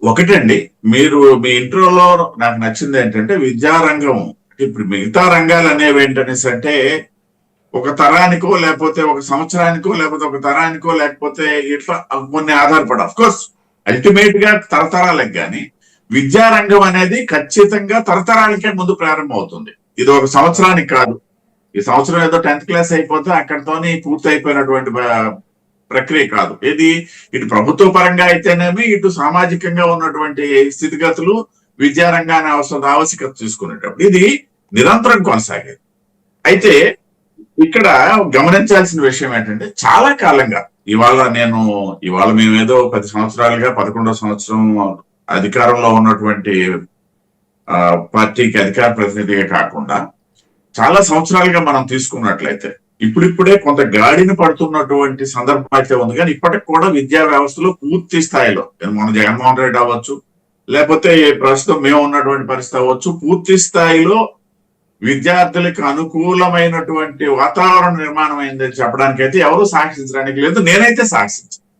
ఒకటండి, మీరు మీ ఇంట్రోలో నాకు నచ్చింది ఏంటంటే విద్యారంగం. ఇప్పుడు మిగతా రంగాలు అనేవి ఏంటనేసి అంటే ఒక తరానికో లేకపోతే ఒక సంవత్సరానికో లేకపోతే ఒక తరానికో లేకపోతే ఇట్లా కొన్ని ఆధారపడ అఫ్ కోర్స్ అల్టిమేట్ గా తరతరాలకు కానీ విద్యారంగం అనేది ఖచ్చితంగా తరతరాలకే ముందు ప్రారంభం అవుతుంది. ఇది ఒక సంవత్సరానికి కాదు. ఈ సంవత్సరం ఏదో 10th క్లాస్ అయిపోతే అక్కడితోనే పూర్తి అయిపోయినటువంటి ప్రక్రియ కాదు. ఇది ఇటు ప్రభుత్వ పరంగా అయితేనేమి, ఇటు సామాజికంగా ఉన్నటువంటి స్థితిగతులు విద్యారంగాన్ని ఆవశ్యకత తీసుకునేటప్పుడు ఇది నిరంతరం కొనసాగేది. అయితే ఇక్కడ గమనించాల్సిన విషయం ఏంటంటే చాలా కాలంగా ఇవాళ మేమేదో 10 సంవత్సరాలుగా 11వ సంవత్సరం అధికారంలో ఉన్నటువంటి పార్టీకి అధికార ప్రతినిధిగా కాకుండా చాలా సంవత్సరాలుగా మనం తీసుకున్నట్లయితే ఇప్పుడిప్పుడే కొంత గాడిని పడుతున్నటువంటి సందర్భం అయితే ఉంది. కానీ ఇప్పటికి కూడా విద్యా వ్యవస్థలో పూర్తి స్థాయిలో మన జగన్మోహన్ రెడ్డి అవ్వచ్చు, లేకపోతే ప్రస్తుతం మేము ఉన్నటువంటి పరిస్థితి అవ్వచ్చు, పూర్తి స్థాయిలో విద్యార్థులకు అనుకూలమైనటువంటి వాతావరణ నిర్మాణం అయిందని చెప్పడానికి అయితే ఎవరు సాక్షించడానికి లేదు. నేనైతే సాక్షించాను.